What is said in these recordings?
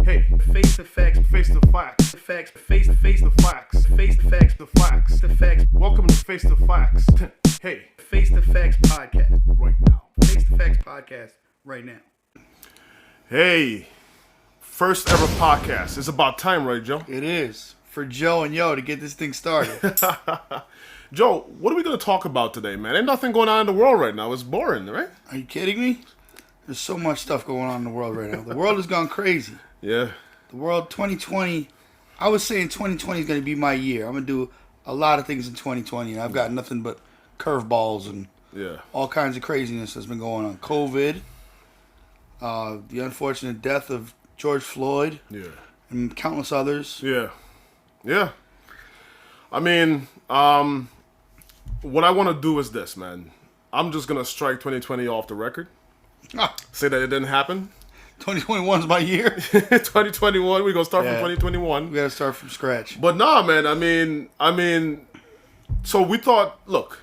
Hey, face the facts, face the facts, the facts, face the facts, face the facts, the facts, the facts. Welcome to Face the Facts. Hey, Face the Facts podcast right now. Face the Facts podcast right now. Hey, first ever podcast. It's about time, right, Joe? It is. For Joe and Yo to get this thing started. Joe, what are we going to talk about today, man? Ain't nothing going on in the world right now. It's boring, right? Are you kidding me? There's so much stuff going on in the world right now. The world has gone crazy. Yeah. The world, 2020, I was saying 2020 is going to be my year. I'm going to do a lot of things in 2020, and I've got nothing but curveballs and all kinds of craziness that's been going on. COVID, the unfortunate death of George Floyd, and countless others. Yeah. I mean, what I want to do is this, man. I'm just going to strike 2020 off the record. Say that it didn't happen. 2021 is my year. 2021, we're going to start from 2021. We got to start from scratch. But nah, man, I mean, so we thought, look,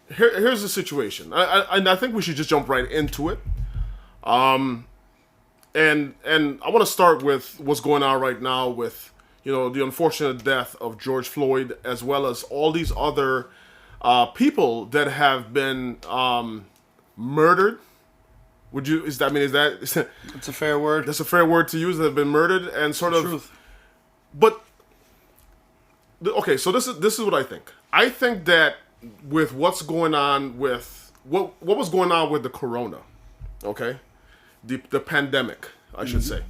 here's the situation. I think we should just jump right into it. And I want to start with what's going on right now with, the unfortunate death of George Floyd, as well as all these other people that have been murdered. Is that That's a fair word. That's a fair word to use, that have been murdered and sort of truth. But okay, so this is what I think. I think that with what's going on with what was going on with the corona, okay? The pandemic, I should say.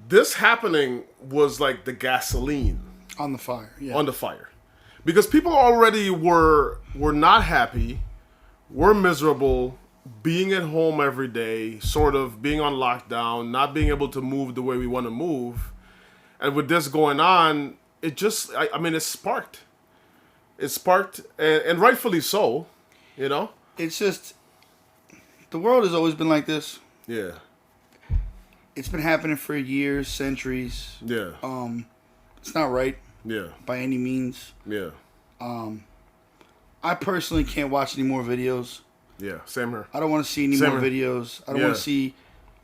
This happening was like the gasoline on the fire. Yeah. On the fire. Because people already were not happy, were miserable, being at home every day, sort of being on lockdown, not being able to move the way we want to move. And with this going on, it just, it sparked. It sparked, and rightfully so, It's just, the world has always been like this. Yeah. It's been happening for years, centuries. Yeah. It's not right. Yeah. By any means. Yeah. I personally can't watch any more videos. Yeah, same here. I don't want to see any more videos. I don't want to see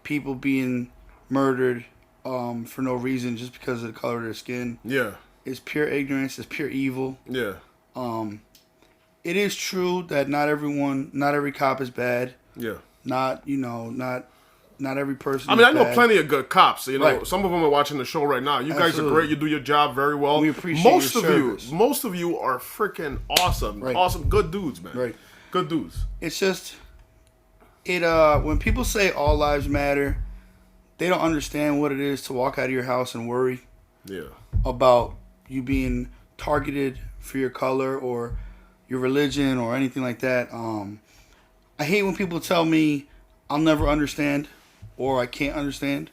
people being murdered for no reason just because of the color of their skin. Yeah. It's pure ignorance. It's pure evil. Yeah. It is true that not every cop is bad. Yeah. Not every person I is know bad. plenty of good cops. Right. Some of them are watching the show right now. You guys are great. You do your job very well. We appreciate your service. Most of you are freaking awesome. Right. Awesome. Good dudes, man. Right. Good dudes. It's just, when people say all lives matter, they don't understand what it is to walk out of your house and worry about you being targeted for your color or your religion or anything like that. I hate when people tell me I'll never understand or I can't understand,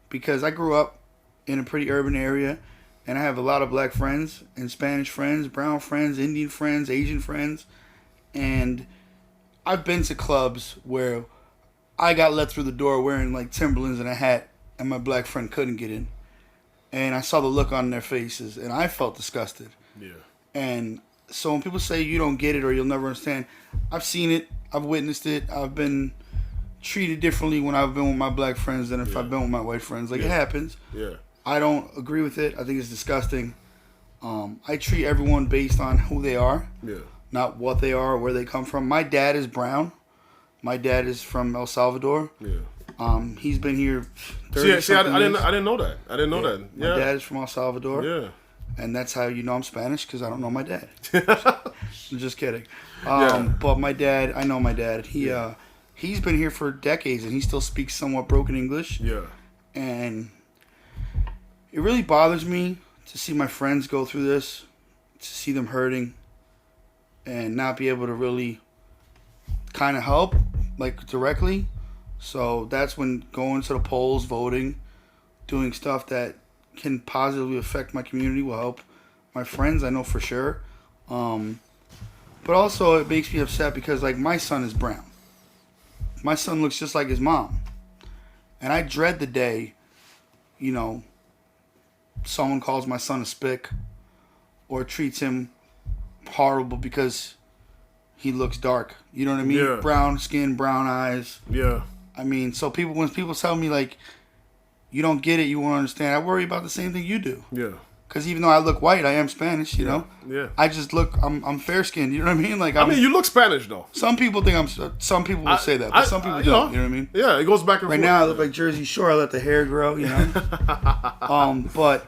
because I grew up in a pretty urban area and I have a lot of black friends and Spanish friends, brown friends, Indian friends, Asian friends. And I've been to clubs where I got let through the door wearing like Timberlands and a hat, and my black friend couldn't get in. And I saw the look on their faces, and I felt disgusted. Yeah. And so when people say you don't get it or you'll never understand, I've seen it, I've witnessed it, I've been treated differently when I've been with my black friends than if I've been with my white friends. It happens. Yeah. I don't agree with it. I think it's disgusting. I treat everyone based on who they are. Yeah. Not what they are or where they come from. My dad is brown. My dad is from El Salvador. Yeah. He's been here 30 years. I didn't know that. I didn't know that. Yeah. My dad is from El Salvador. Yeah. And that's how you know I'm Spanish, because I don't know my dad. I'm just kidding. But my dad, I know my dad. He's been here for decades, and he still speaks somewhat broken English. Yeah. And it really bothers me to see my friends go through this, to see them hurting, and not be able to really kind of help, like, directly. So that's when going to the polls, voting, doing stuff that can positively affect my community will help my friends, I know for sure. But also it makes me upset because, like, my son is brown. My son looks just like his mom. And I dread the day, someone calls my son a spick or treats him horrible because he looks dark. You know what I mean? Yeah. Brown skin, brown eyes. Yeah. I mean, so when people tell me, like, you don't get it, you won't understand. I worry about the same thing you do. Yeah. Because even though I look white, I am Spanish, you know? Yeah. I just look, I'm fair-skinned, you know what I mean? Like, I mean, you look Spanish, though. Some people think some people will say that, but some people don't, you know what I mean? Yeah, it goes back and forth. Right now, I look like Jersey Shore. I let the hair grow, you know? But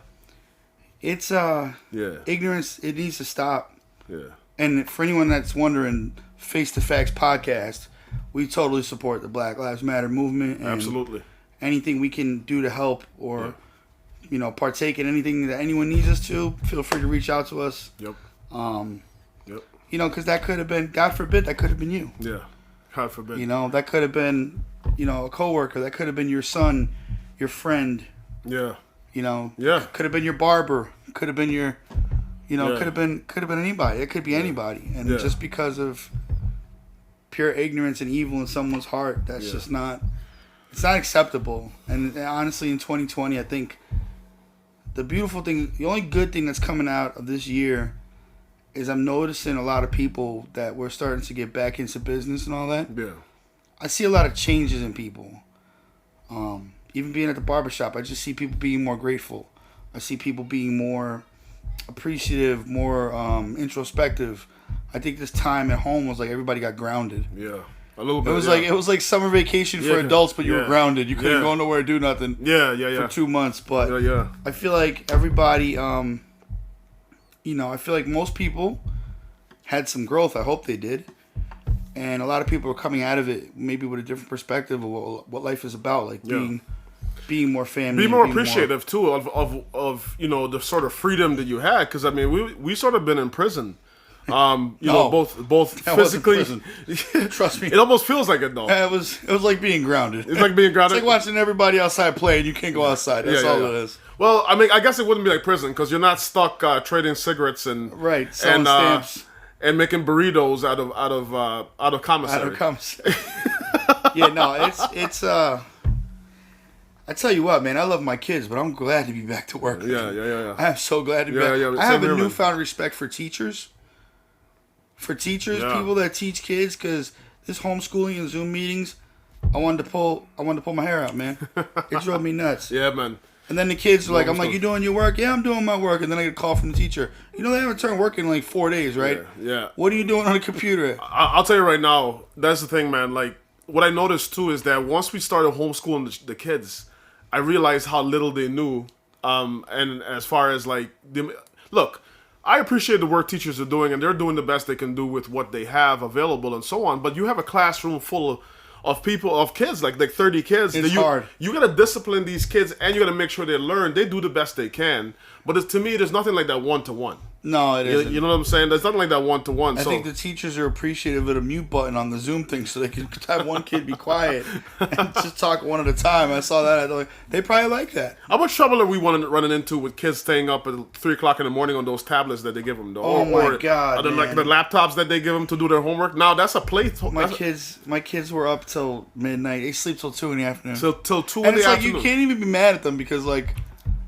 it's, ignorance, it needs to stop. Yeah. And for anyone that's wondering, Face to Facts podcast, we totally support the Black Lives Matter movement. And absolutely. Anything we can do to help or, you know, partake in anything that anyone needs us to, feel free to reach out to us. Yep. You know, because that could have been, God forbid, that could have been you. Yeah. God forbid. You know, that could have been, you know, a coworker. That could have been your son, your friend. Yeah. You know. Yeah. Could have been your barber. Could have been your, you know, could have been anybody. It could be anybody. And just because of pure ignorance and evil in someone's heart, that's just not, it's not acceptable. And honestly, in 2020, I think the beautiful thing, the only good thing that's coming out of this year is I'm noticing a lot of people that we're starting to get back into business and all that. Yeah. I see a lot of changes in people. Even being at the barbershop, I just see people being more grateful. I see people being more appreciative, more introspective. I think this time at home was like everybody got grounded. Yeah. A little bit. It was like summer vacation for adults, but you were grounded. You couldn't go nowhere, do nothing. For 2 months, but I feel like everybody, you know, I feel like most people had some growth. I hope they did, and a lot of people are coming out of it maybe with a different perspective of what life is about, like being more family, be more appreciative too of you know the sort of freedom that you had. Because I mean, we sort of been in prison. You know, both physically. Trust me, it almost feels like it though. It was like being grounded. It's like being grounded. It's like watching everybody outside play and you can't go outside. That's all it is. Well, I mean, I guess it wouldn't be like prison because you're not stuck trading cigarettes and selling stamps and making burritos out of commissary. Yeah, no, it's I tell you what, man, I love my kids, but I'm glad to be back to work. Yeah. I am so glad to be back. Yeah, I have a newfound respect for teachers. People that teach kids, because this homeschooling and Zoom meetings, I wanted to pull my hair out, man. It drove me nuts. Yeah, man. And then the kids are like, I'm like, you doing your work? Yeah, I'm doing my work. And then I get a call from the teacher. You know, they haven't turned work in like 4 days, right? Yeah. What are you doing on the computer? I'll tell you right now, that's the thing, man. Like, what I noticed too is that once we started homeschooling the kids, I realized how little they knew. And as far as like, look, I appreciate the work teachers are doing, and they're doing the best they can do with what they have available and so on. But you have a classroom full of people, of kids, like 30 kids. It's hard. You got to discipline these kids, and you got to make sure they learn. They do the best they can. But to me, there's nothing like that one-to-one. No, it isn't. You know what I'm saying? There's nothing like that one-to-one. I think the teachers are appreciative of the mute button on the Zoom thing so they can have one kid be quiet and just talk one at a time. I saw that. They probably like that. How much trouble are we running into with kids staying up at 3 o'clock in the morning on those tablets that they give them? Oh, my God, man. Like the laptops that they give them to do their homework? Now, that's a play. My kids were up till midnight. They sleep till 2 in the afternoon. Till 2 in the afternoon. And it's like you can't even be mad at them because, like,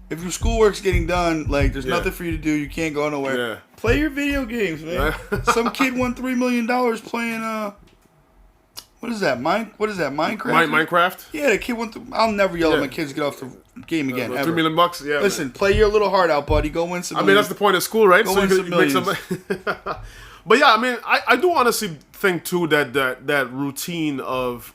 if your schoolwork's getting done, like, there's nothing for you to do. You can't go nowhere. Yeah. Play your video games, man. Some kid won $3 million playing, what is that, Minecraft? Minecraft? Yeah, the kid went through. I'll never yell at my kids to get off the game again, ever. $3 million bucks, yeah. Listen, play your little heart out, buddy. Go win some millions. I mean, that's the point of school, right? Go win some millions. But yeah, I mean, I do honestly think, too, that routine of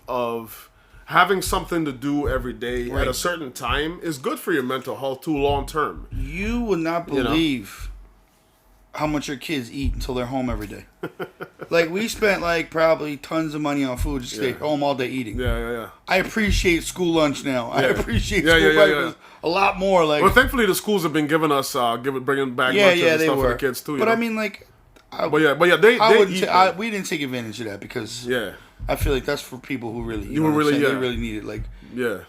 having something to do every day at a certain time is good for your mental health too, long term. You would not believe how much your kids eat until they're home every day. Like, we spent like probably tons of money on food just to stay home all day eating. Yeah. I appreciate school lunch now. I appreciate school breakfast a lot more. Like, well, thankfully the schools have been giving us bringing back lunches and stuff for the kids too. But I mean, like, but yeah, they we didn't take advantage of that because yeah. I feel like that's for people who really, they really need it. Like, yeah.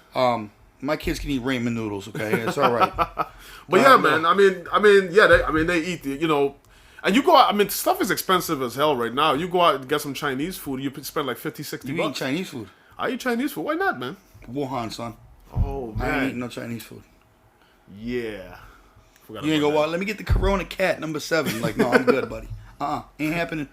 My kids can eat ramen noodles. Okay, it's all right. But yeah, man. I mean, they eat. You know, and you go out. I mean, stuff is expensive as hell right now. You go out and get some Chinese food. You spend like $50-$60. You eat Chinese food? I eat Chinese food. Why not, man? Wuhan, son. Oh man, I ain't eating no Chinese food. Yeah. You ain't go. Well, let me get the Corona Cat #7. Like, no, I'm good, buddy. Ain't happening.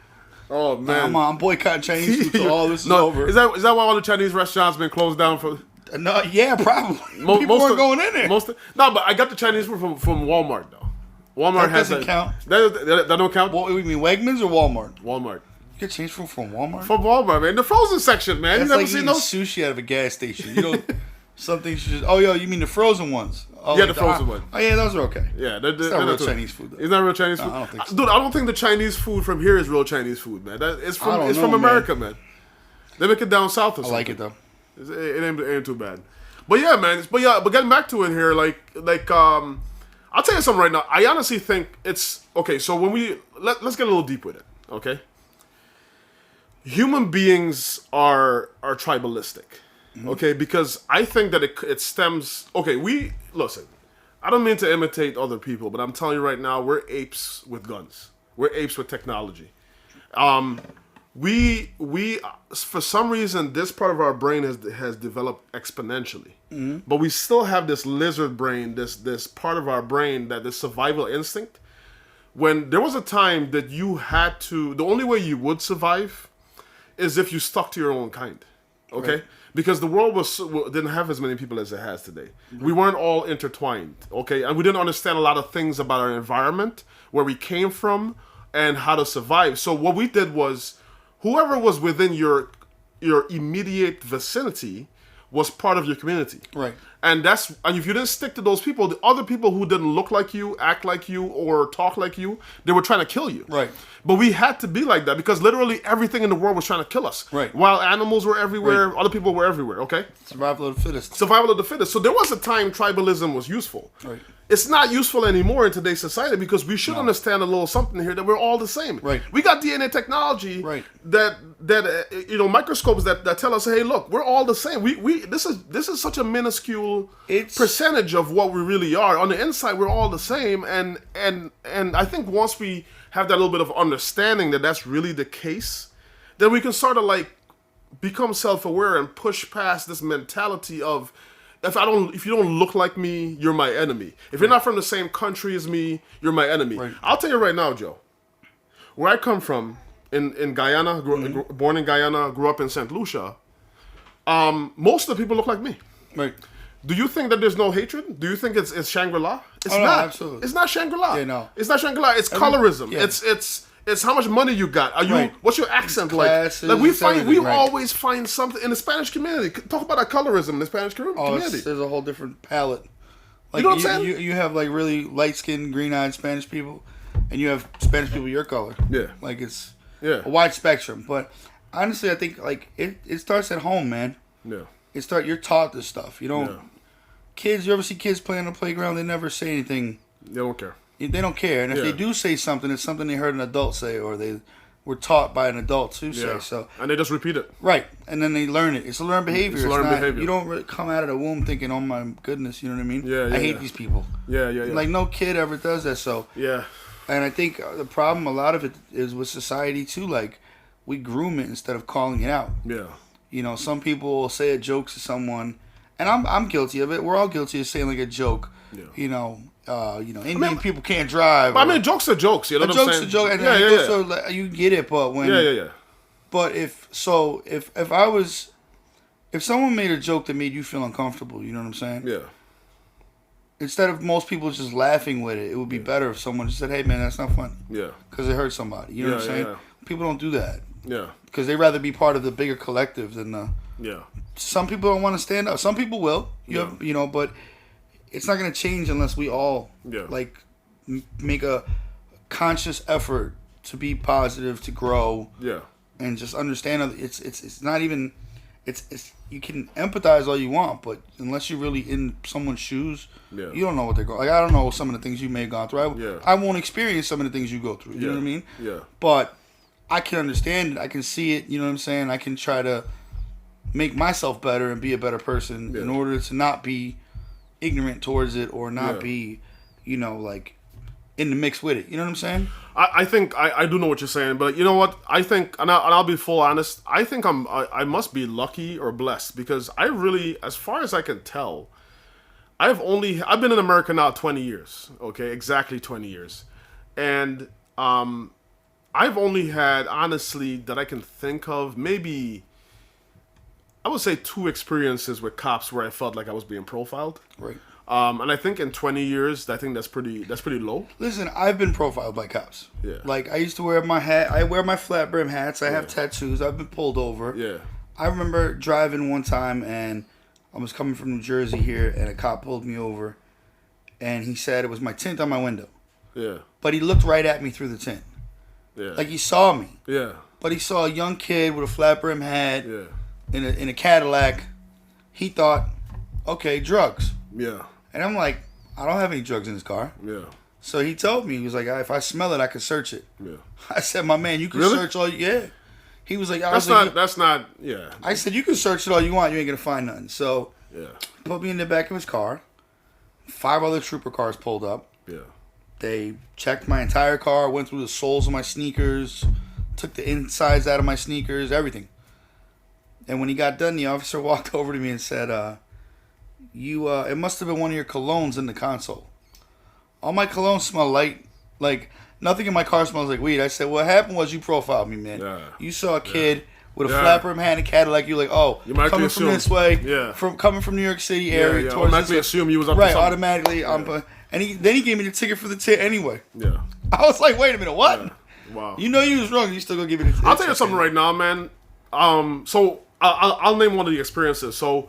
Oh man, I'm boycotting Chinese food till all this is over. Is that why all the Chinese restaurants been closed down for? No, yeah, probably. People weren't going in there. No, but I got the Chinese food from Walmart though. Walmart doesn't count. That don't count. What, you mean Wegmans or Walmart? Walmart. You get Chinese food from Walmart? From Walmart, man. The frozen section, man. That's you never like seen eating those sushi out of a gas station. You don't. Some things you just. Oh, yo, you mean the frozen ones? Oh, yeah, the frozen ones. Oh, yeah, those are okay. Yeah, it's not real Chinese food, though. It's not real Chinese food? No, I don't think so. Dude, I don't think the Chinese food from here is real Chinese food, man. It's from America, man. They make it down south or something. I like it, though. It ain't too bad. But yeah, man. But getting back to it here, I'll tell you something right now. I honestly think it's... Okay, so when let's get a little deep with it, okay? Human beings are tribalistic. Okay, because I think that it stems... Okay, listen, I don't mean to imitate other people, but I'm telling you right now, we're apes with guns. We're apes with technology. We for some reason, this part of our brain has developed exponentially. Mm-hmm. But we still have this lizard brain, this part of our brain, this survival instinct. When there was a time that you had to... The only way you would survive is if you stuck to your own kind. Okay? Right. Because the world didn't have as many people as it has today. Mm-hmm. We weren't all intertwined, okay? And we didn't understand a lot of things about our environment, where we came from, and how to survive. So what we did was, whoever was within your immediate vicinity was part of your community. Right. And if you didn't stick to those people, the other people who didn't look like you, act like you, or talk like you, they were trying to kill you. Right. But we had to be like that because literally everything in the world was trying to kill us. Right. Wild animals were everywhere, other people were everywhere, okay? Survival of the fittest. Survival of the fittest. So there was a time tribalism was useful. Right. It's not useful anymore in today's society because we should understand a little something here that we're all the same. Right. We got DNA technology that microscopes that tell us, hey, look, we're all the same. This is such a minuscule percentage of what we really are. On the inside, we're all the same, and I think once we have that little bit of understanding that that's really the case, then we can sort of like become self-aware and push past this mentality of, if you don't look like me, you're my enemy. If you're not from the same country as me, you're my enemy. Right. I'll tell you right now, Joe. Where I come from, in Guyana, born in Guyana, grew up in St. Lucia, most of the people look like me. Right. Do you think that there's no hatred? Do you think it's Shangri-La? It's not. No, absolutely. It's not Shangri-La. Yeah, no. It's not Shangri-La. It's colorism. Yeah. It's how much money you got. What's your accent like? We always find something in the Spanish community. Talk about that colorism in the Spanish community. There's a whole different palette. Like, you know what I'm saying? You have like really light-skinned, green-eyed Spanish people, and you have Spanish people your color. Yeah. Like it's a wide spectrum. But honestly, I think like it starts at home, man. Yeah. You're taught this stuff. You don't. Yeah. Kids, you ever see kids playing on the playground? They never say anything. They don't care. They don't care, and if they do say something, it's something they heard an adult say, or they were taught by an adult to say. So, and they just repeat it. Right, and then they learn it. It's a learned behavior. It's learned behavior. You don't really come out of the womb thinking, "Oh my goodness," you know what I mean? Yeah. I hate these people. Yeah. Like no kid ever does that. So yeah. And I think the problem, a lot of it, is with society too. Like we groom it instead of calling it out. Yeah. You know, some people will say a joke to someone, and I'm guilty of it. We're all guilty of saying like a joke. Yeah. Indian people can't drive. Jokes are jokes. You know what I'm saying? A joke. And So you get it, but when But if someone made a joke that made you feel uncomfortable, you know what I'm saying? Yeah. Instead of most people just laughing with it, it would be better if someone just said, "Hey, man, that's not funny." Yeah. Because it hurt somebody. You know what I'm saying? Yeah. People don't do that. Yeah. Because they rather be part of the bigger collective than the. Yeah. Some people don't want to stand up. Some people will. But it's not going to change unless we all make a conscious effort to be positive, to grow. Yeah. And just understand it's not even it's you can empathize all you want, but unless you're really in someone's shoes, you don't know what they're going. Like I don't know some of the things you may have gone through. I won't experience some of the things you go through. You know what I mean? Yeah. But I can understand it. I can see it. You know what I'm saying? I can try to make myself better and be a better person in order to not be ignorant towards it or not be, like in the mix with it. You know what I'm saying? I think I do know what you're saying, but you know what? I think, and I'll be full honest, I think I must be lucky or blessed because I really, as far as I can tell, I've been in America now 20 years, okay, exactly 20 years. And I've only had, honestly, that I can think of, maybe I would say 2 experiences with cops where I felt like I was being profiled. Right. And I think in 20 years, I think that's pretty low. Listen, I've been profiled by cops. Yeah. Like, I used to wear my hat. I wear my flat brim hats. I have tattoos. I've been pulled over. Yeah. I remember driving one time, and I was coming from New Jersey here, and a cop pulled me over, and he said it was my tint on my window. Yeah. But he looked right at me through the tint. Yeah. Like, he saw me. Yeah. But he saw a young kid with a flat brim hat Yeah. in a Cadillac. He thought, okay, drugs. Yeah. And I'm like, I don't have any drugs in this car. Yeah. So he told me, he was like, if I smell it, I can search it. Yeah. I said, my man, you can Really? search all yeah. He was like, That's not, yeah. I said, you can search it all you want, you ain't gonna find nothing. So Yeah. put me in the back of his car. 5 other trooper cars pulled up. Yeah. They checked my entire car, went through the soles of my sneakers, took the insides out of my sneakers, everything. And when he got done, the officer walked over to me and said, it must have been one of your colognes in the console. All my colognes smell like nothing in my car smells like weed. I said, what happened was you profiled me, man. Yeah. You saw a kid with a Yeah. flat brim hat and a Cadillac. You're like, oh, You might coming assume. from this way, Yeah. coming from New York City area Yeah. towards Automatically this assume you was up to right, something. automatically. Yeah. And then he gave me the ticket for the tint anyway. Yeah. I was like, wait a minute, what? Yeah. Wow. You know you was wrong. You still gonna give me the ticket. I'll tell you something right now, man. So I'll name one of the experiences. So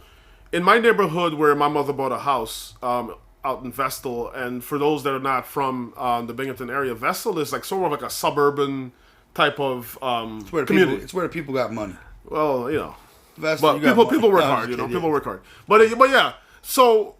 in my neighborhood where my mother bought a house out in Vestal, and for those that are not from the Binghamton area, Vestal is like sort of like a suburban type of community. It's where the people got money. Well, you know, Vestal, but you got people money. work No, I'm hard. just kidding, People work hard. But yeah. So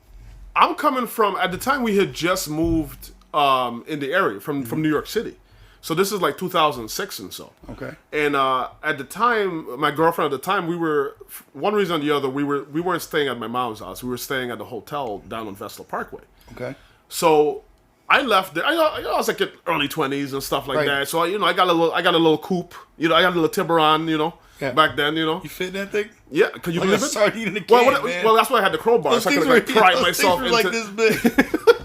I'm coming from, at the time we had just moved in the area from New York City. So this is like 2006 and so. Okay. And at the time, my girlfriend at the time, we were, one reason or the other, we weren't staying at my mom's house. We were staying at the hotel down on Vestal Parkway. Okay. So I left there. I was like in early 20s and stuff like Right. that. So I got a little coupe. I got a little Tiburon. Yeah. Back then. You fit in that thing? Yeah. Could you Like believe a it? sardine in a can, man. Well, that's why I had the crowbar. Those So I things could were, like pry those myself things were into. like this big.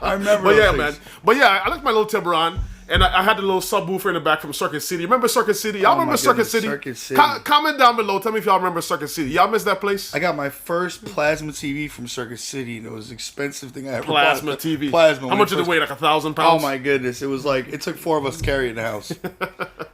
I remember. But those yeah, things. man. But yeah, I like my little Tiburon. And I had the little subwoofer in the back from Circuit City. Remember Circuit City? Y'all remember my Circuit goodness, City? Circuit City. Comment down below. Tell me if y'all remember Circuit City. Y'all miss that place? I got my first plasma TV from Circuit City, and it was the expensive thing I ever Plasma bought. TV. Plasma. How much did it weigh? Like 1,000 Oh pounds? my goodness! It was like it took 4 of us to carry it in the house.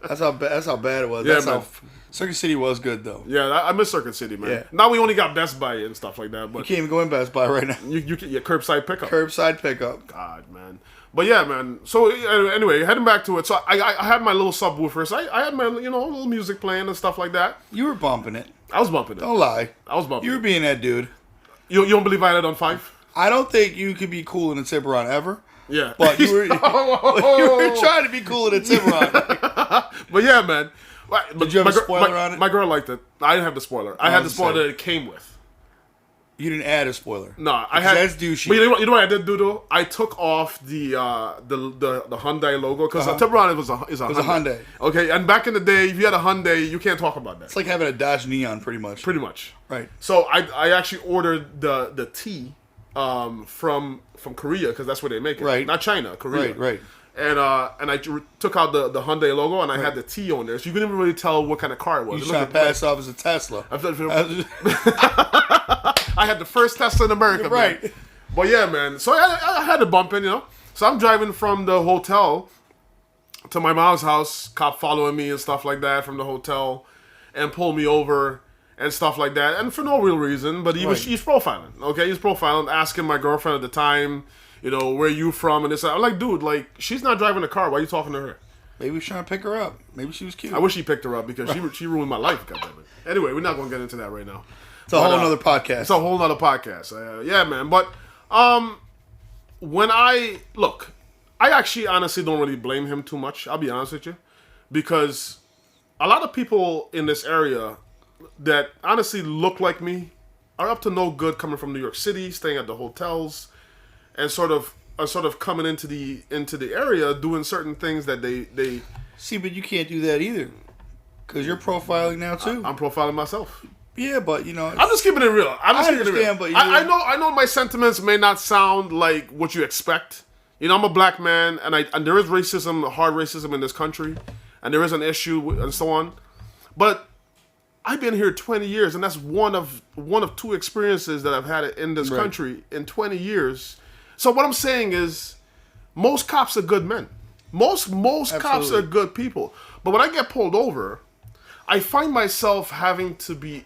That's how bad it was. Yeah, That's man. how Circuit City was good though. Yeah, I miss Circuit City, man. Yeah. Now we only got Best Buy and stuff like that. But You can't even go in Best Buy right now. you can get curbside pickup. Curbside pickup. God, man. But yeah, man. So anyway, heading back to it. So I had my little subwoofer. So I had my little music playing and stuff like that. You were bumping it. I was bumping it. Don't lie. I was bumping You were it. being that dude. You don't believe I had it on 5? I don't think you could be cool in a Tiburon ever. Yeah. But you were, you were trying to be cool in a Tiburon. But yeah, man. Did you have a spoiler on it? My girl liked it. I didn't have the spoiler. I had the spoiler that it came with. You didn't add a spoiler. No, I had. That's douchey. But you know what I did do though? I took off the Hyundai logo because the Tiburon is a Hyundai. Okay, and back in the day, if you had a Hyundai, you can't talk about that. It's like having a Dodge Neon, pretty much. Pretty much. Right. So I actually ordered the T from Korea because that's where they make it. Right. Not China, Korea. Right. And I took out the Hyundai logo and I had the T on there, so you couldn't even really tell what kind of car it was. You It trying looked to pass off as a Tesla. I had the first Tesla in America, Right. man. But yeah, man. So I had to bump in, So I'm driving from the hotel to my mom's house, cop following me and stuff like that from the hotel, and pull me over and stuff like that, and for no real reason. But he's profiling. Okay, he's profiling, asking my girlfriend at the time, where you from and this. I'm like, dude, like she's not driving the car. Why are you talking to her? Maybe he was trying to pick her up. Maybe she was cute. I wish he picked her up because she ruined my life. Goddammit. Anyway, we're not gonna get into that right now. It's a whole other podcast. It's a whole other podcast. Yeah, man. But when I actually honestly don't really blame him too much. I'll be honest with you, because a lot of people in this area that honestly look like me are up to no good coming from New York City, staying at the hotels, and sort of coming into the area doing certain things that they See, but you can't do that either, because you're profiling now too. I'm profiling myself. Yeah, but I'm just keeping it real. I understand, but I know my sentiments may not sound like what you expect. I'm a black man, and there is racism, hard racism in this country, and there is an issue and so on. But I've been here 20 years, and that's one of two experiences that I've had in this country in 20 years. So what I'm saying is, most cops are good men. Most cops are good people. But when I get pulled over, I find myself having to be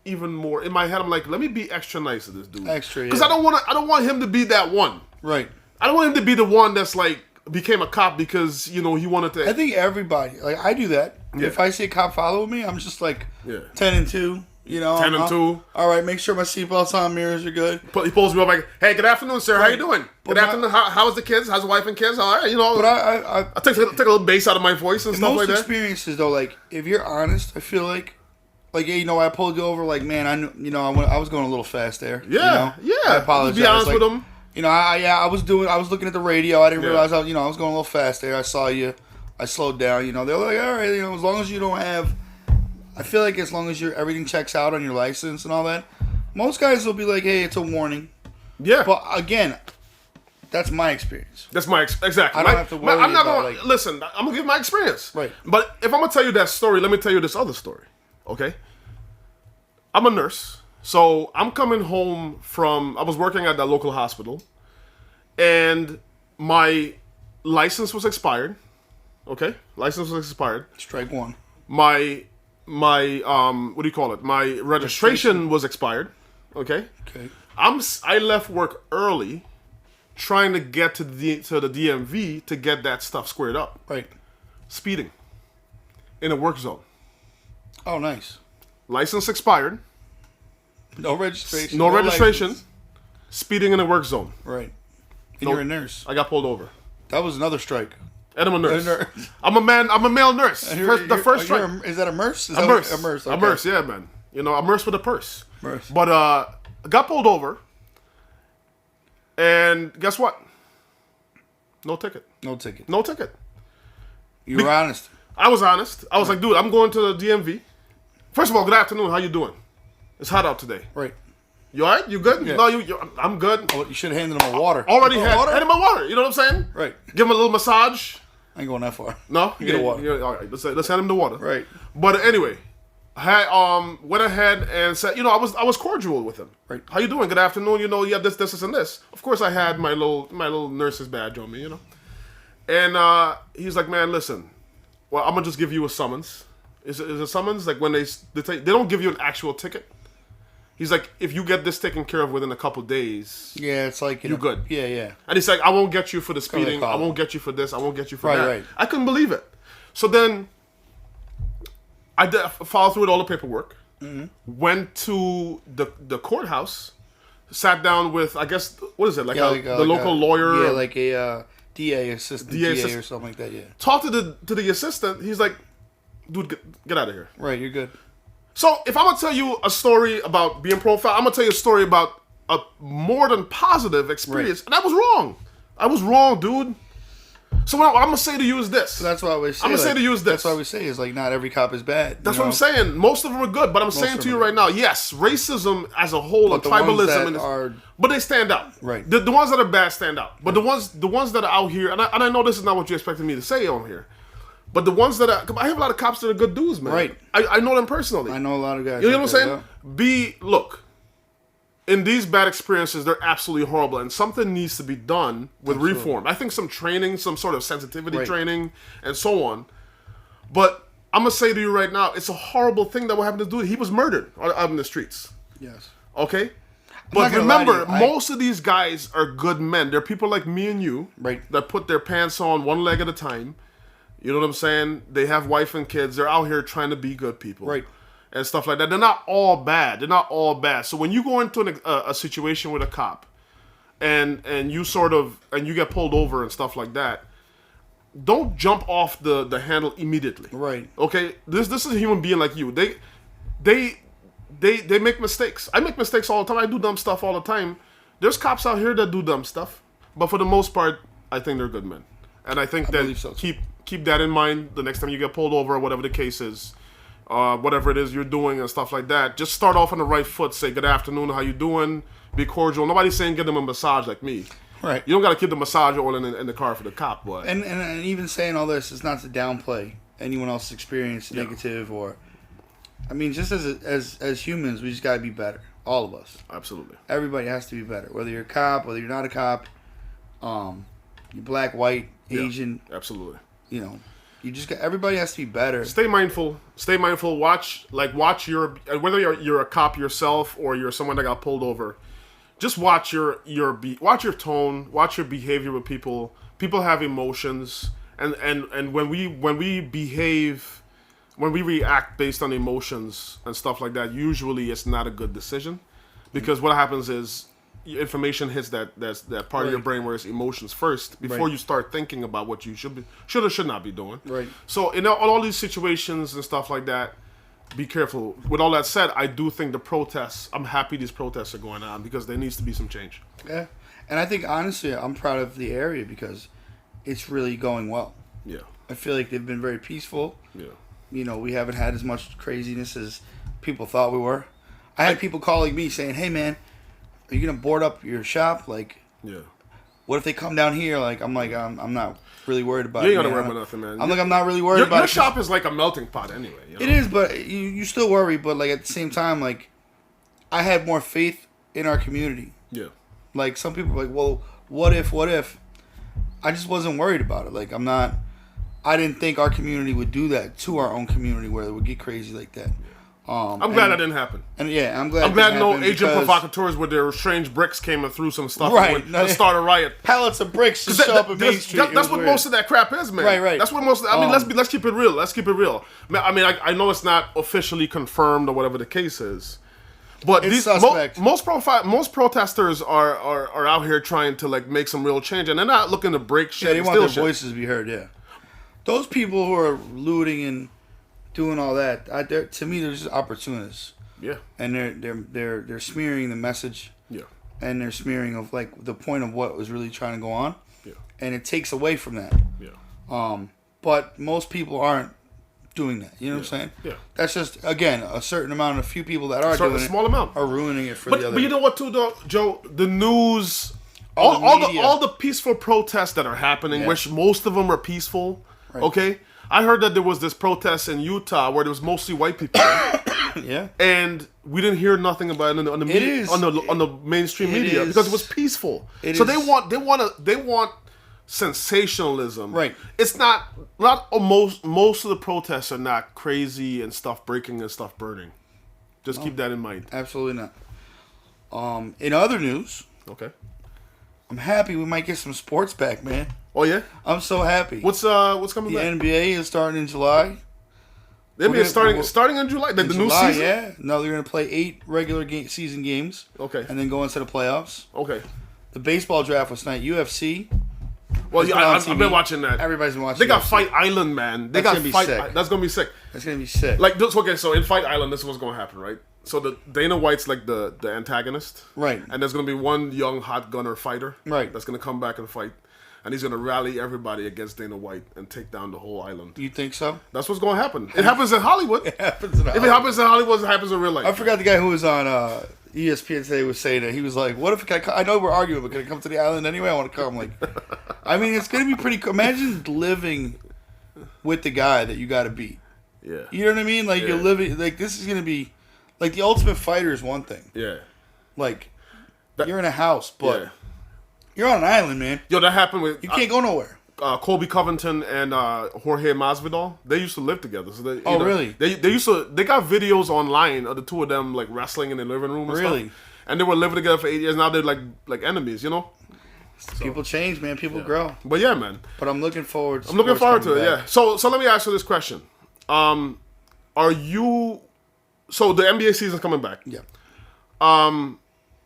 even more in my head. I'm like, let me be extra nice to this dude. Extra, because I don't want him to be that one. Right. I don't want him to be the one that's like became a cop because he wanted to. I think everybody, like, I do that. Yeah. If I see a cop follow me, I'm just like 10 and 2. 10 and 2. All right, make sure my seatbelt's on, mirrors are good. He pulls me up like, hey, good afternoon, sir. How you doing? Good afternoon. How's the kids? How's the wife and kids? All right, But I take a little bass out of my voice and stuff like that. Most experiences, though, like, if you're honest, I feel like, I pulled you over, like, man, I was going a little fast there. Yeah, I apologize. Be honest with him. I was looking at the radio. I didn't realize I was going a little fast there. I saw you. I slowed down. They're like, all right, as long as you don't have. I feel like as long as everything checks out on your license and all that, most guys will be like, hey, it's a warning. Yeah. But again, that's my experience. That's exactly. I don't have to worry I'm not about, gonna listen. I'm gonna give my experience. Right. But if I'm gonna tell you that story, let me tell you this other story. Okay. I'm a nurse, so I'm coming home I was working at that local hospital, and my license was expired. Okay, license was expired. Strike one. My what do you call it? My registration was expired. Okay. Okay. I left work early, trying to get to the DMV to get that stuff squared up. Right. Speeding in a work zone. Oh, nice. License expired. No registration. No registration. License. Speeding in a work zone. Right. And you're a nurse. I got pulled over. That was another strike. And I'm a nurse. I'm a male nurse. The first strike. Is that a MRS? A MRS. A MRS. Okay. A MRS, yeah, man. A MRS with a purse. MRS. But I got pulled over. And guess what? No ticket. No ticket. No ticket. You were honest. I was honest. I was like, dude, I'm going to the DMV. First of all, good afternoon. How you doing? It's hot out today. Right. You all right? You good? Yeah. No, I'm good. Oh, you should have handed him a water. Already had him a water. You know what I'm saying? Right. Give him a little massage. I ain't going that far. No? You get a water. All right, let's hand him the water. Right. But anyway, I went ahead and said, I was cordial with him. Right. How you doing? Good afternoon. You have this, and this. Of course, I had my little nurse's badge on me, And he's like, man, listen. Well, I'm gonna just give you a summons. Is it a summons? Like when they don't give you an actual ticket. He's like, if you get this taken care of within a couple days, yeah, it's like you're good. Yeah, yeah. And he's like, I won't get you for the speeding. I won't get you for this. I won't get you for that. Right. I couldn't believe it. So then I followed through with all the paperwork. Mm-hmm. Went to the courthouse. Sat down with, I guess, what is it? The local lawyer. Yeah, like a DA assistant, DA or something like that. Yeah. Talked to the assistant. He's like, dude, get out of here. Right, you're good. So if I'm gonna tell you a story about being profiled, I'm gonna tell you a story about a more than positive experience, and I was wrong. I was wrong, dude. So what I'm gonna say to you is this. So that's what I always say. I'm gonna say to you is this. That's what I always say is like not every cop is bad. That's what I'm saying. Most of them are good, but I'm saying to you right now, yes, racism as a whole and tribalism, but they stand out. Right. The ones that are bad stand out, but the ones that are out here, and I know this is not what you expected me to say on here. But the ones that I have a lot of cops that are good dudes, man. Right. I know them personally. I know a lot of guys. You know what I'm saying? Look, in these bad experiences, they're absolutely horrible, and something needs to be done with reform. I think some training, some sort of sensitivity training, and so on. But I'm going to say to you right now, it's a horrible thing that will happen to this dude. He was murdered out in the streets. Yes. Okay? But remember, most of these guys are good men. They're people like me and you that put their pants on one leg at a time. You know what I'm saying? They have wife and kids. They're out here trying to be good people. Right. And stuff like that. They're not all bad. They're not all bad. So when you go into a situation with a cop and you you get pulled over and stuff like that, don't jump off the handle immediately. Right. Okay? This is a human being like you. They make mistakes. I make mistakes all the time. I do dumb stuff all the time. There's cops out here that do dumb stuff. But for the most part, I think they're good men. And I think keep that in mind the next time you get pulled over or whatever the case is. Whatever it is you're doing and stuff like that. Just start off on the right foot. Say, good afternoon, how you doing? Be cordial. Nobody's saying give them a massage like me. Right. You don't got to keep the massage oil in the car for the cop. But And even saying all this is not to downplay anyone else's experience, negative or... I mean, just as humans, we just gotta be better. All of us. Absolutely. Everybody has to be better. Whether you're a cop, whether you're not a cop, you're black, white, Asian. Yeah, absolutely. You know, everybody has to be better. Stay mindful. Watch your, whether you're a cop yourself or you're someone that got pulled over. Just watch your tone, watch your behavior with people. People have emotions, and when we behave, when we react based on emotions and stuff like that, usually it's not a good decision, because what happens is information hits that part of your brain where it's emotions first before you start thinking about what you should or should not be doing. Right. So in all these situations and stuff like that, be careful. With all that said, I do think the protests, I'm happy these protests are going on because there needs to be some change. Yeah. And I think, honestly, I'm proud of the area because it's really going well. Yeah. I feel like they've been very peaceful. Yeah. You know, we haven't had as much craziness as people thought we were. I had people calling me saying, hey, man, are you going to board up your shop? Like, yeah. What if they come down here? Like, I'm not really worried about it. You ain't got to worry about nothing, man. I'm not really worried about it. Your shop is like a melting pot anyway. You know? It is, but you still worry. But, like, at the same time, like, I had more faith in our community. Yeah. Like, some people are like, well, what if? I just wasn't worried about it. Like, I didn't think our community would do that to our own community where it would get crazy like that. I'm glad that didn't happen. And yeah, I'm glad. I'm glad no agent provocateurs with their strange bricks came and threw some stuff and started a riot. Pallets of bricks just show up in Main Street. That's what most of that crap is, man. Right. That's what most. I mean, let's keep it real. Let's keep it real. I mean, I know it's not officially confirmed or whatever the case is, but it's these most protesters are out here trying to like make some real change, and they're not looking to break shit. Yeah, they want their voices to be heard. Yeah, those people who are looting and doing all that, to me, they're just opportunists. Yeah, and they're smearing the message. Yeah, and they're smearing of like the point of what was really trying to go on. Yeah, and it takes away from that. Yeah, but most people aren't doing that. You know what I'm saying? Yeah, that's just again a certain amount of few people that are doing it. Small amount are ruining it for the other. But you know what, too, though, Joe, the news, all the peaceful protests that are happening, which most of them are peaceful. Right. Okay. I heard that there was this protest in Utah where there was mostly white people. Yeah. And we didn't hear nothing about it on the media, on the mainstream media because it was peaceful. They want sensationalism. Right. It's not most of the protests are not crazy and stuff breaking and stuff burning. Just keep that in mind. Absolutely not. In other news, okay, I'm happy we might get some sports back, man. Oh yeah, I'm so happy. What's coming back? The NBA is starting in July. The NBA is starting in July. Like the new season. Yeah. No, they're gonna play 8 regular season games. Okay. And then go into the playoffs. Okay. The baseball draft was tonight. UFC. Well, yeah, I've been watching that. Everybody's been watching. They got UFC. Fight Island, man. That's gonna be sick. That's gonna be sick. That's gonna be sick. Like this. Okay, so in Fight Island, this is what's gonna happen, right? So the Dana White's like the antagonist, right? And there's gonna be one young hot gunner fighter, right? That's gonna come back and fight, and he's gonna rally everybody against Dana White and take down the whole island. You think so? That's what's gonna happen. It happens in Hollywood. It happens in Hollywood. If it happens in Hollywood, it happens in real life. I forgot the guy who was on ESPN today was saying that he was like, "What if I know we're arguing, but can I come to the island anyway? I want to come." Like, I mean, it's gonna be pretty cool. Imagine living with the guy that you got to beat. Yeah. You know what I mean? Like you're living. Like this is gonna be. Like, the Ultimate Fighter is one thing. Yeah. Like, you're in a house, but you're on an island, man. Yo, that happened with... You can't go nowhere. Colby Covington and Jorge Masvidal, they used to live together. So they, really? They got videos online of the two of them, like, wrestling in the living room and stuff. And they were living together for 8 years. Now they're, like enemies, you know? So, people change, man. People grow. But, yeah, man. But I'm looking forward to it, yeah. So let me ask you this question. Are you... So the NBA season's coming back. Yeah. When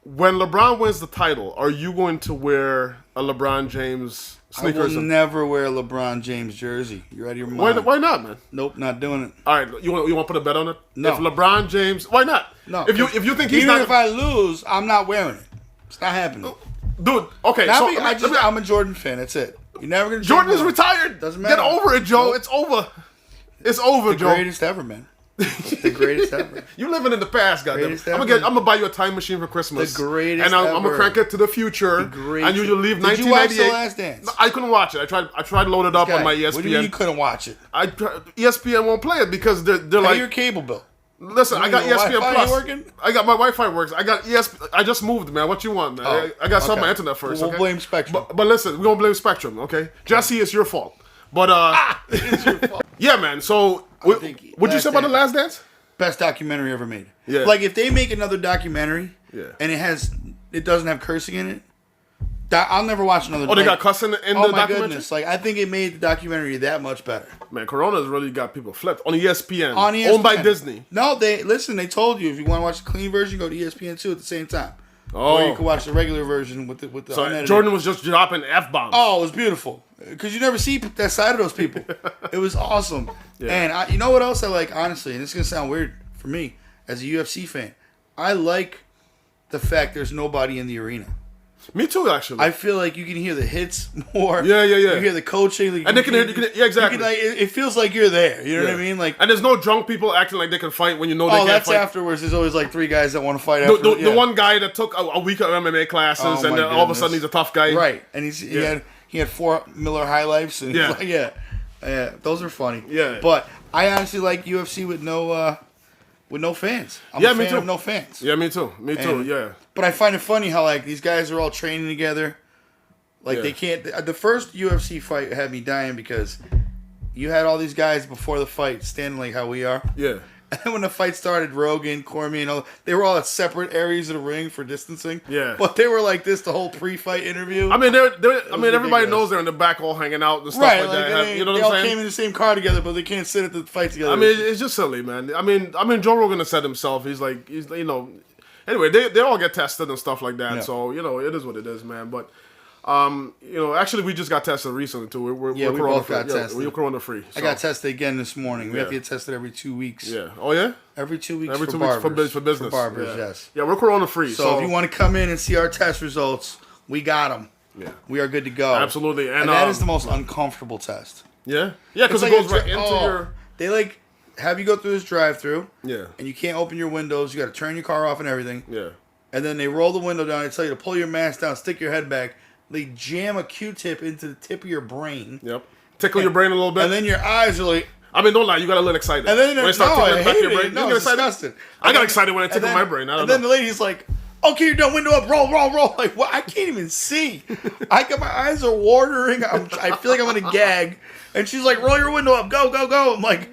LeBron wins the title, are you going to wear a LeBron James sneakers? I will never wear a LeBron James jersey. You out of your mind? Why not, man? Nope, not doing it. All right, you want to put a bet on it? No. If LeBron James, why not? No. If you think he's even if I lose, I'm not wearing it. It's not happening. Dude, okay. I'm a Jordan fan. That's it. You're never gonna. Jordan is retired. Doesn't matter. Get over it, Joe. Nope. It's over. It's over, Joe. The greatest ever, man. The greatest ever. You living in the past, goddamn. I'm gonna buy you a time machine for Christmas. The greatest and I'm gonna crank it to the future. And you leave 1998. Did you watch The Last Dance? No, I couldn't watch it. I tried to load it up on my ESPN. What do you mean you couldn't watch it? ESPN won't play it because they're like your cable bill. Listen, I got ESPN Wi-Fi Plus. working? I got my Wi-Fi works. I got ESPN. I just moved, man. What you want, man? I got to start my internet first. We'll blame Spectrum. But listen, we're gonna blame Spectrum, okay? Jesse, it's your fault. But it's your fault. yeah, man. So what'd you say about The Last Dance? Best documentary ever made. Yeah. Like if they make another documentary, and it doesn't have cursing in it, I'll never watch another. Oh, they got cussing in the documentary? documentary? Goodness! Like I think it made the documentary that much better. Man, Corona's really got people flipped on ESPN. Owned by Disney. No, they told you if you want to watch the clean version, go to ESPN2 at the same time. Oh. Or you can watch the regular version with the So unedited. Jordan was just dropping F-bombs. Oh, it was beautiful. Because you never see that side of those people. It was awesome. Yeah. And you know what else I like, honestly, and it's going to sound weird for me as a UFC fan. I like the fact there's nobody in the arena. Me too, actually. I feel like you can hear the hits more. Yeah. You hear the coaching. Like, And they can hear, yeah, exactly. It feels like you're there. You know what I mean? Like, and there's no drunk people acting like they can fight when you know they can't that's fight. afterwards. There's always like 3 guys that want to fight after. The one guy that took a week of MMA classes and then all of a sudden he's a tough guy. Right. And he had 4 Miller High Lifes. And yeah, those are funny. Yeah. But I honestly like UFC with no fans. I'm a fan of no fans. Yeah, me too. Yeah. But I find it funny how like these guys are all training together. Like they can't. The first UFC fight had me dying because you had all these guys before the fight standing like how we are. Yeah. And then when the fight started, Rogan, Cormier, and all, they were all at separate areas of the ring for distancing. Yeah. But they were like this the whole pre-fight interview. I mean, everybody knows they're in the back all hanging out and stuff like that. You know what they I'm all saying? came in the same car together, but they can't sit at the fight together. I mean, it's just silly, man. I mean, Joe Rogan has said himself. He's anyway, they all get tested and stuff like that. Yeah. So it is what it is, man. But actually, we just got tested recently too. We're we both got tested. We're corona free. So. I got tested again this morning. We have to get tested every 2 weeks. Yeah. Oh yeah. Every 2 weeks. Every for 2 barbers. weeks for business. For barbers, yes. Yeah, we're corona free. So if you want to come in and see our test results, we got them. Yeah. We are good to go. Absolutely, and that is the most uncomfortable test. Yeah. Yeah, because it goes right into your. They have you go through this drive-through. Yeah. And you can't open your windows. You got to turn your car off and everything. Yeah. And then they roll the window down. They tell you to pull your mask down, stick your head back. They jam a Q-tip into the tip of your brain. Yep. Tickle your brain a little bit. And then your eyes are like... I mean, don't lie. You got a little excited. And then when they start tickling back your brain. No, it's disgusting. I got excited when I tickled my brain. And then the lady's like, okay, you're done. Window up. Roll. Like, what? I can't even see. My eyes are watering. I feel like I'm going to gag. And she's like, roll your window up. Go. I'm like...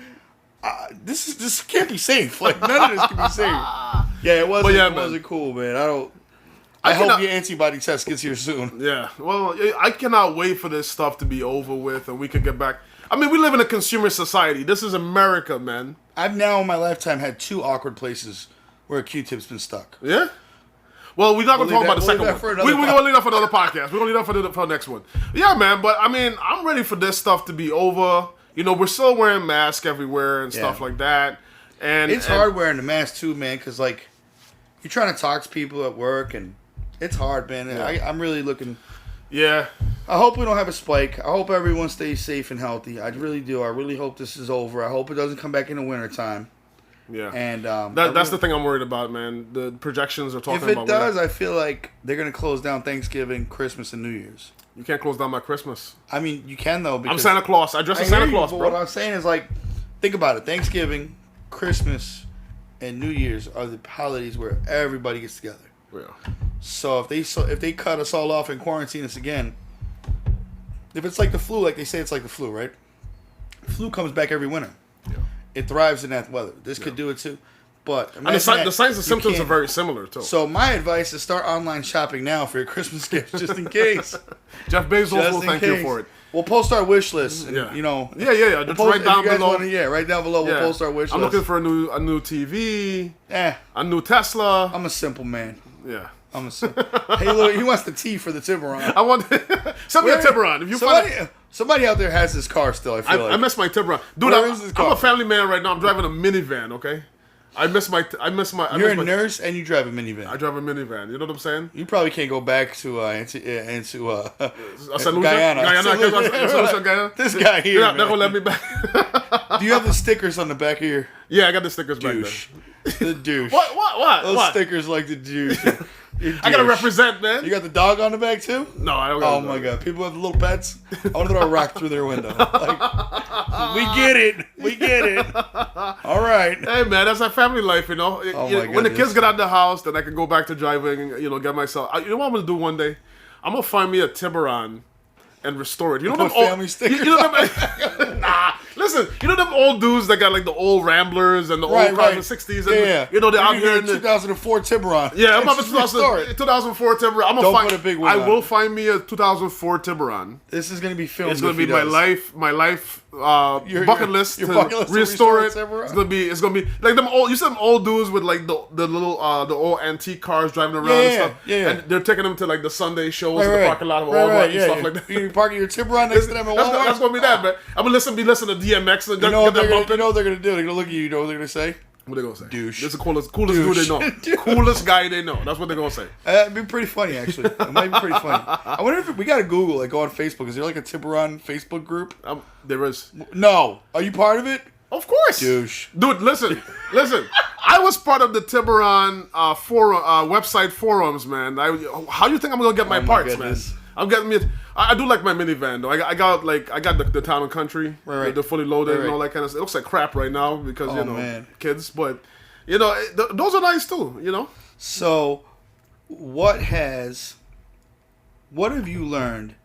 this can't be safe. Like, none of this can be safe. Yeah, it wasn't cool, man. I hope your antibody test gets here soon. Yeah. Well, I cannot wait for this stuff to be over with and we can get back. I mean, we live in a consumer society. This is America, man. I've now in my lifetime had 2 awkward places where a Q-tip's been stuck. Yeah? Well, we're not going to talk about the second one. We're going to leave that for another podcast. We're going to leave that for the next one. Yeah, man. But, I mean, I'm ready for this stuff to be over. We're still wearing masks everywhere and stuff like that. And it's hard wearing the mask, too, man, because, like, you're trying to talk to people at work, and it's hard, man. Yeah. I'm really looking... Yeah. I hope we don't have a spike. I hope everyone stays safe and healthy. I really do. I really hope this is over. I hope it doesn't come back in the wintertime. Yeah. And that's the thing I'm worried about, man. The projections are talking about... If it does, I feel like they're going to close down Thanksgiving, Christmas, and New Year's. You can't close down my Christmas. I mean, you can, though. I'm Santa Claus. I dress as Santa Claus, bro. What I'm saying is, like, think about it. Thanksgiving, Christmas, and New Year's are the holidays where everybody gets together. Yeah. So if they cut us all off and quarantine us again, if it's like the flu, like they say it's like the flu, right? The flu comes back every winter. Yeah. It thrives in that weather. This could do it too. But and the signs and symptoms are very similar too. So my advice is start online shopping now for your Christmas gifts, just in case. Jeff Bezos will thank you for it. We'll post our wish list. And, Yeah. Yeah. Just right down below. Right down below. We'll post our wish list. I'm looking for a new TV. A new Tesla. I'm a simple man. Yeah. Hey, look, he wants the T for the Tiburon. I want send me a Tiburon. If you somebody out there has his car still. I miss my Tiburon, dude. I'm a family man right now. I'm driving a minivan. Okay, I miss my. You're a nurse and you drive a minivan. I drive a minivan. You know what I'm saying? You probably can't go back to Guyana. This guy here. They're gonna let me back. Do you have the stickers on the back of your? Yeah, I got the stickers back there. The douche. What? Those stickers like the douche. I gotta represent, man. You got the dog on the back too? No, I don't. Oh my god, people have little pets. I want to throw a rock through their window. Like, We get it. All right. Hey, man, that's our family life, you know. When the kids get out of the house, then I can go back to driving, get myself. You know what I'm going to do one day? I'm going to find me a Tiburon and restore it. You know them family stickers. Nah, listen. You know them old dudes that got like the old Ramblers and the old cars in the '60s. And, they're out here in the 2004 Tiburon. Yeah, I'm about 2004 Tiburon. Don't put a big one. I will find me a 2004 Tiburon. This is gonna be filmed. It's gonna be my life bucket list to restore it. It's gonna be like them old. You said them old dudes with like the little the old antique cars driving around and stuff. Yeah. And they're taking them to like the Sunday shows in the parking lot of Walmart and stuff like that. You parking your Tiburon next to them at Walmart. That's gonna be that, man. I'm gonna be listening to DMX and you know what they're gonna do? They're gonna look at you. You know what they're gonna say? What they gonna say? Douche. This is the coolest dude they know. Coolest guy they know. That's what they're gonna say. It'd be pretty funny, actually. It might be pretty funny. I wonder if we gotta Google, like, go on Facebook. Is there like a Tiburon Facebook group? There is. No. Are you part of it? Of course. Douche. Dude, listen. I was part of the Tiburon website forums, man. How do you think I'm gonna get my parts, man? I'm getting me. I do like my minivan though. I got the Town and Country. Right. They're fully loaded and all that kind of stuff. It looks like crap right now because kids, but those are nice too. You know. So, what have you learned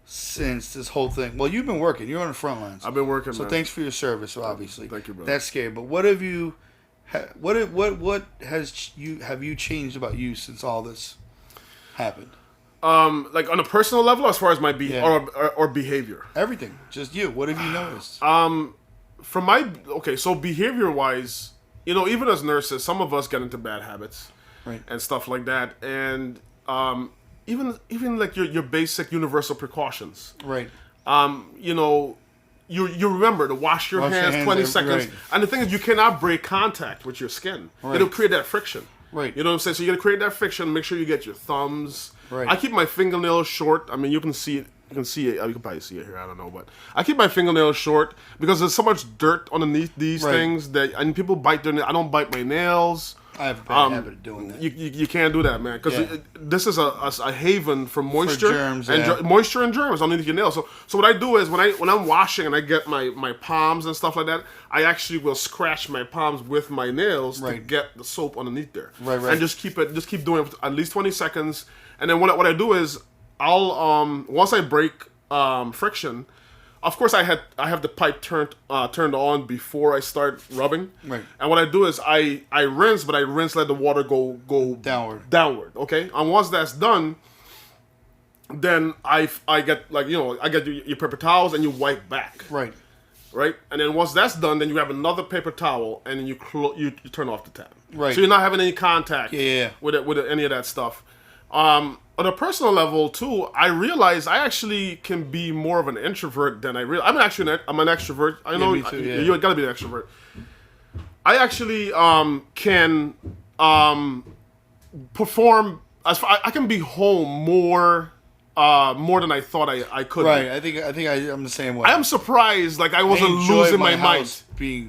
since this whole thing? Well, you've been working. You're on the front lines. I've been working. So thanks for your service, obviously. Thank you, brother. That's scary. But what have you? What have you changed about you since all this happened? Like on a personal level, as far as my or behavior. Everything, just you. What have you noticed? So behavior wise, even as nurses, some of us get into bad habits, right, and stuff like that, and even like your basic universal precautions, right. You remember to wash your hands 20 seconds, right. And the thing is, you cannot break contact with your skin. Right. It'll create that friction. Right. You know what I'm saying? So you got to create that friction. Make sure you get your thumbs. Right. I keep my fingernails short. I mean, you can see it. You can see it. You can probably see it here. I don't know, but I keep my fingernails short because there's so much dirt underneath these things and people bite their nails. I don't bite my nails. I have a bad habit of doing that. You can't do that, man, because this is a haven for moisture, for germs, moisture and germs underneath your nails. So what I do is when I'm washing and I get my palms and stuff like that, I actually will scratch my palms with my nails to get the soap underneath there, right. And just keep doing it for at least 20 seconds, and then what I do is I'll once I break friction. Of course, I have the pipe turned on before I start rubbing. Right. And what I do is I rinse, but I let the water go downward. Okay. And once that's done, then I get your paper towels and you wipe back. Right. Right. And then once that's done, then you have another paper towel and then you turn off the tap. Right. So you're not having any contact. With any of that stuff. On a personal level too, I realize I actually can be more of an introvert than I realize. I'm an extrovert. I know me too, you gotta be an extrovert. I actually can perform. I can be home more than I thought I could. Right. I think I'm the same way. I am surprised. Like I wasn't losing my mind.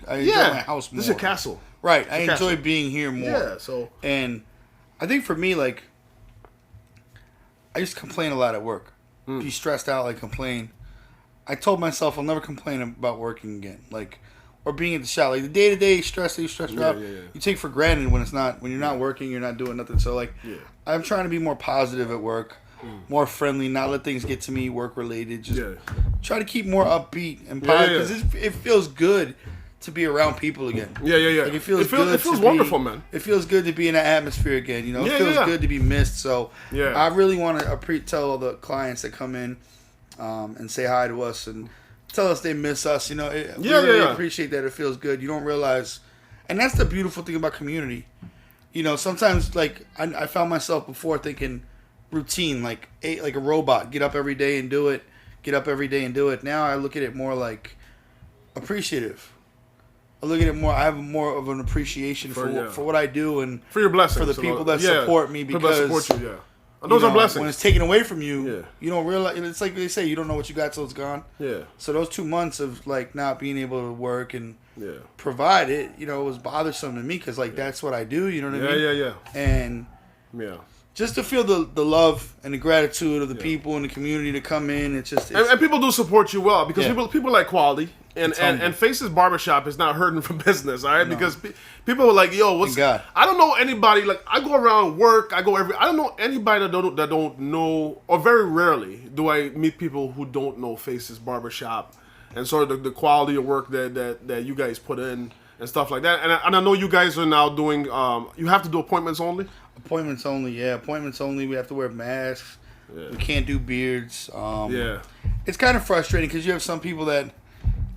I enjoy my house more. This is your castle. Right. I enjoy being here more. Yeah. So and I think for me, like, I used to complain a lot at work. Be stressed out, like complain. I told myself I'll never complain about working again, like, or being at the shop. Like the day-to-day stress that you stress out, you take for granted when you're not working, you're not doing nothing. So like, I'm trying to be more positive at work, more friendly, not let things get to me work related. Just try to keep more upbeat and positive because it feels good to be around people again. Yeah. Like it feels good. It feels wonderful, man. It feels good to be in that atmosphere again. It feels good to be missed. So I really want to tell all the clients that come in and say hi to us and tell us they miss us. We really appreciate that. It feels good. You don't realize, and that's the beautiful thing about community. Sometimes like I found myself before thinking routine, like a robot, get up every day and do it. Get up every day and do it. Now I look at it more like appreciative. I look at it more. I have more of an appreciation for what I do and for your blessings, for the people that support me because support you. And those are blessings. When it's taken away from you, you don't realize. It's like they say, you don't know what you got till it's gone. Yeah. So those 2 months of like not being able to work and provide it, it was bothersome to me because like that's what I do. You know what I mean? Yeah. And just to feel the love and the gratitude of the people in the community to come in. It's just and people do support you well because people like quality. And Faces Barbershop is not hurting for business, all right? No. Because people are like, yo, what's... I don't know anybody, like, I go around work, I don't know anybody that don't know, or very rarely do I meet people who don't know Faces Barbershop and sort of the quality of work that you guys put in and stuff like that. And I know you guys are now doing, you have to do appointments only? Appointments only, yeah. Appointments only. We have to wear masks. Yeah. We can't do beards. Yeah. It's kind of frustrating because you have some people that...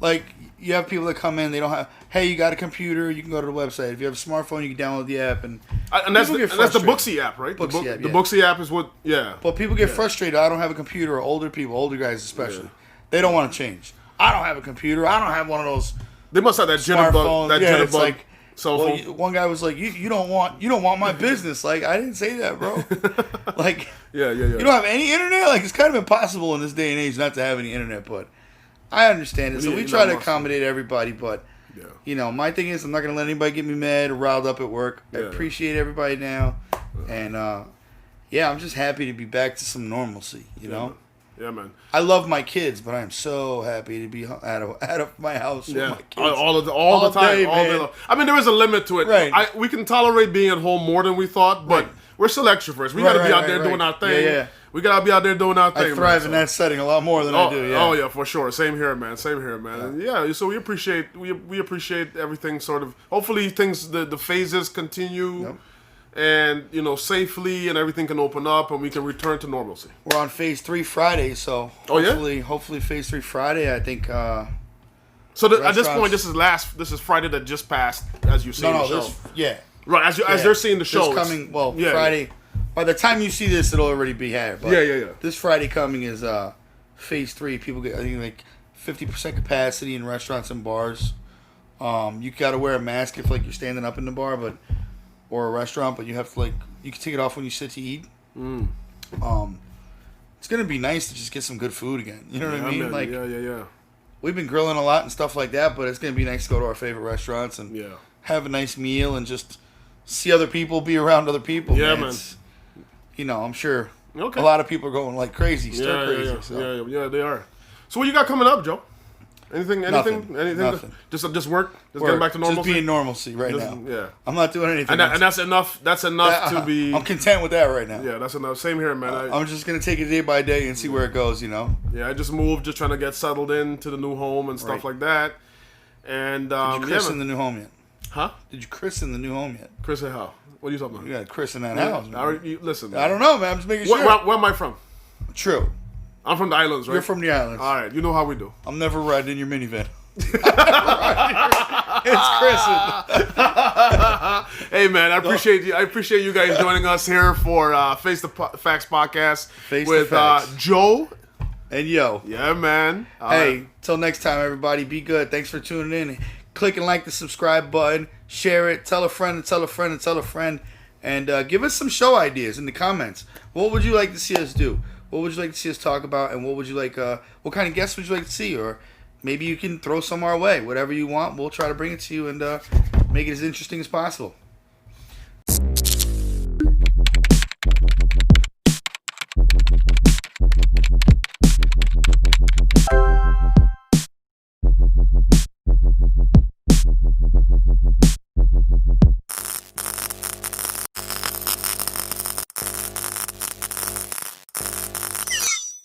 Like, you have people that come in, they don't have, hey, you got a computer, you can go to the website. If you have a smartphone, you can download the app. And that's the Booksy app, right? The Booksy app is what, But people get frustrated. I don't have a computer, or older people, older guys especially. Yeah. They don't want to change. I don't have a computer. I don't have one of those. They must have that jitterbug. Like, one guy was like, you don't want my business. Like, I didn't say that, bro. Like, you don't have any internet? Like, it's kind of impossible in this day and age not to have any internet, but... I understand it, so we try to accommodate everybody, but, my thing is I'm not going to let anybody get me mad or riled up at work. I appreciate everybody now, and, I'm just happy to be back to some normalcy, you know? Yeah, man. I love my kids, but I'm so happy to be out of my house with my kids. All the time. I mean, there is a limit to it. Right. We can tolerate being at home more than we thought, but we're still extroverts. We got to be out there doing our thing. Yeah. We gotta be out there doing our thing. I thrive in that setting a lot more than I do. Yeah. Oh yeah, for sure. Same here, man. Yeah. So we appreciate everything. Sort of. Hopefully, the phases continue, and safely, and everything can open up, and we can return to normalcy. We're on phase 3 Friday, so hopefully phase 3 Friday. I think. So at this point, this is Friday that just passed, as you see the show. Right, as they're seeing the show. Coming. Friday. By the time you see this, it'll already be here. But this Friday coming is phase 3. People get, I think, like 50% capacity in restaurants and bars. You got to wear a mask if you're standing up in the bar, or a restaurant, but you have to you can take it off when you sit to eat. It's gonna be nice to just get some good food again. You know what I mean? Man. We've been grilling a lot and stuff like that, but it's gonna be nice to go to our favorite restaurants and have a nice meal and just see other people, be around other people. Yeah, man. I'm sure a lot of people are going like crazy, crazy. Yeah, they are. So what you got coming up, Joe? Anything? Nothing. Just work. Getting back to normalcy. Just being normalcy right now. Yeah. I'm not doing anything. And that's enough. That's enough to be. I'm content with that right now. Yeah, that's enough. Same here, man. I'm just gonna take it day by day and see where it goes. Yeah, I just moved, just trying to get settled into the new home and stuff like that. And did you christen the new home yet? Huh? Did you christen the new home yet? Christen how? What are you talking about? You got Chris in that house. Listen, man. I don't know, man. I'm just making sure. Where am I from? True. I'm from the islands, right? You're from the islands. All right, you know how we do. I'm never riding in your minivan. It's Chris. Hey, man, I appreciate you. I appreciate you guys joining us here for Face the Facts podcast with Joe and Yo. Yeah, man. Hey, till next time, everybody. Be good. Thanks for tuning in. Click and like the subscribe button. Share it. Tell a friend and tell a friend and tell a friend. And give us some show ideas in the comments. What would you like to see us do? What would you like to see us talk about? And what would you like? What kind of guests would you like to see? Or maybe you can throw some our way. Whatever you want, we'll try to bring it to you and make it as interesting as possible.